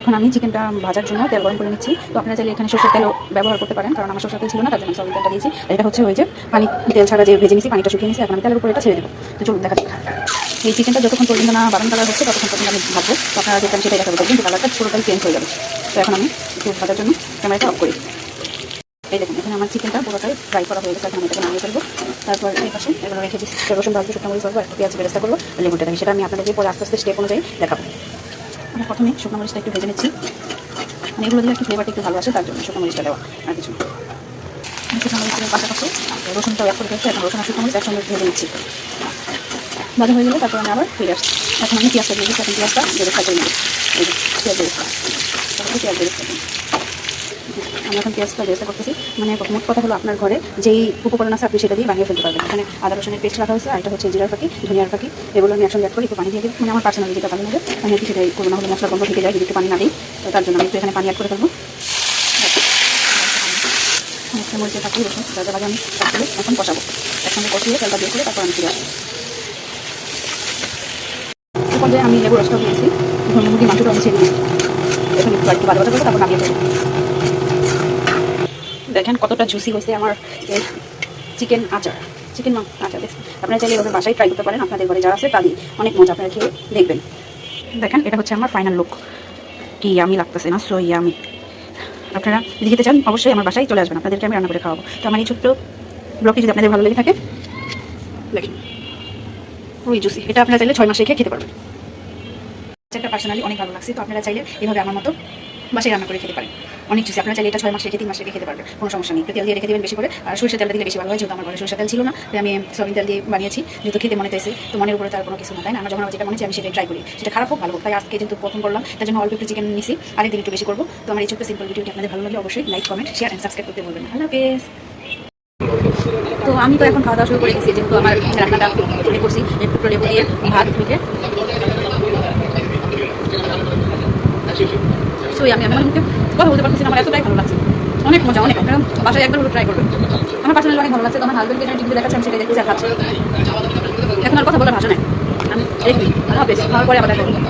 এখন আমি চিকেনটা ভাজার জন্য তেল গরম করে নিচ্ছি। তো আপনারা চাইলে এখানে সরষের তেল ব্যবহার করতে পারেন, কারণ আমার সরষের তেল ছিল না, তার জন্য সয়াবিন তেলটা দিয়েছি। এটা হচ্ছে ওই যে পানি তেল ছাড়া যে ভেজে নিয়েছি, পানিটা শুকিয়ে নিয়েছি, এখন আমি তেলের উপরে এটা ছেড়ে দেবো। তো চলুন দেখা যাক। এই চিকেনটা যতক্ষণ পর্যন্ত না বাদাম কালার হচ্ছে ততক্ষণ পর্যন্ত আমি ভাববো। তো আপনারা যেটা সেটাই দেখাবো, দেখবেন যে কালারটা পুরোটাই চেঞ্জ হয়ে যাবে। তো এখন আমি একটু ভাজার জন্য ক্যামেরাটা অফ করি। এই দেখুন এখানে আমার চিকেনটা পুরোটাই ফ্রাই করা হয়ে গেছে। এখন আমি এটাকে নামিয়ে ফেলবো। তারপর এই পাশে এগুলো রেখে দিচ্ছি, রসুন ভাজবো, শুকনো মরিচ ভাজবো, একটু পেঁয়াজ বেরেস্তা করবো, লেবুটা থাকি, সেটা আমি আপনাদেরকে পরে আস্তে আস্তে স্টেপ অনুযায়ী দেখাবো। আমি প্রথমে শুকনো মরিচটা একটু ভেজে নিচ্ছি, মানে এগুলো দিলে একটু ফ্লেভারটা একটু ভালো আসে, তার জন্য শুকনো মরিচটা দেওয়া আর কিছু। শুকনো মরিচের পাশাপাশি রসুনটাও এক করে রেখে এখন রসুন আর শুকনো মরিচ একসঙ্গে ভেজে নিচ্ছি। ভাজা হয়ে গেলে তারপর আমি আবার ফিরে আসছি। এখন আমি পেঁয়াজটা দিয়ে দিচ্ছি, এখন পেঁয়াজটা বেরেস্তা করে নেব। এই যে পেঁয়াজ বেরেস্তা, তারপরে পেঁয়াজ বেরেস্তা দিই। আমি এখন পেঁয়াজটা বেরেস্তা করতেছি, মানে মোট কথা হলো আপনার ঘরে যেই উপকরণ আছে আপনি সেটা দিয়ে বানিয়ে ফেলতে পারবেন। এখানে আদা রসুনের পেস্ট রাখা হয়েছে, আর এটা হচ্ছে জিরার ফাঁকি, ধনিয়ার ফাঁকি, এগুলো আমি একসঙ্গে অ্যাড করি, একটু পানি দিয়ে দিই। মানে আমার পার্সোনালি যেটা ভালো লাগে আমি একটু সেটাই করবো, না হলে মশলা গন্ধ থেকে যায় যদি একটু পানি না দিই। তো তার জন্য আমি একটু এখানে পানি অ্যাড করে ফেলবো। মরিচে থাকি রসুন ভাজা ভাজা আমি তারপরে এখন কষাবো, একসঙ্গে কষিয়ে তেলটা দিয়ে করে তারপর আমি ফিরে আসবো। এই পর্যায়ে আমি লেবু রসটাও দিয়েছি, ধনে মুরগি মাংসটা আমি ছেড়ে দিয়েছি। এখন একটু ভাজা ভাজা করবো, তারপর নামিয়ে ফেলবো। দেখেন কতটা জুসি হয়েছে আমার এই চিকেন আচার, চিকেন আচার। আপনারা চাইলে এভাবে বাসায় ট্রাই করতে পারেন, আপনাদের ঘরে যারা আছে তাদের অনেক মজা, আপনারা খেয়ে দেখবেন। দেখেন এটা হচ্ছে আমার ফাইনাল লুক, কি ইয়ামি লাগতেছে না, সো ইয়ামি। আপনারা যদি খেতে চান অবশ্যই আমার বাসায় চলে আসবেন, আপনাদেরকে আমি রান্না করে খাওয়াবো। তো আমার এই ছোট্ট ব্লগটি যদি আপনাদের ভালো লেগে থাকে, দেখেন ওই জুসি, এটা আপনারা চাইলে 6 মাস রেখে খেতে পারবেন। আচারটা পার্সোনালি অনেক ভালো লাগছে, তো আপনারা চাইলে এভাবে আমার মতো বাসায় রান্না করে খেতে পারেন। অনেক জুসি, আপনারা চাইলে এটা 6 মাস রেখে 3 মাস রেখে খেতে পারবেন, কোনো সমস্যা নেই। একটু তেল দিয়ে রেখে দেবেন বেশি করে, আর সরষের তেলটা দিলে বেশি ভালো হয়, যেহেতু আমার ঘরে সরষের তেল ছিল না, তাই আমি সয়াবিন তেল দিয়ে বানিয়েছি, যেহেতু খেতে মনে চাইছে। তো মনের উপরে তার কোনো কিছু না, তাই না? আমার যখন যেটা মনে চাই আমি সেটাই ট্রাই করি, সেটা খারাপ হোক ভালো হোক। তাই আজকে যেহেতু প্রথম করলাম, তার জন্য অল্প একটু চিকেন নিয়েছি, আরেকদিন একটু বেশি করবো। তো আমার এই ছোট্ট সিম্পল ভিডিওটি আপনাদের ভালো লাগলে অবশ্যই like, comment, share and subscribe করতে বলবেন। আল্লাহ হাফেজ। তো আমি তো এখন খাওয়া দাওয়া শুরু করে গেছি, যেহেতু আমার রান্নাটা শুরু করছি একটু লেবু দিয়ে ভাত মেখে। আমি মুখে কথা বলতে পারতেছি না, আমার এতটাই ভালো লাগছে, অনেক মজা, অনেক। আপনারা বাসায় একবার হলো ট্রাই করবেন। আমার পার্সোনালি অনেক ভালো লাগছে। তো আমার হাজবেন্ডকে যেটা টিভিতে দেখাচ্ছি আমি সেটাই দেখতেছি আর খাচ্ছি। এখন আর কথা বলার ভাষা নাই, আমি দেখবি। আল্লাহ হাফেজ, খাওয়ার পরে আবার দেখা করবো।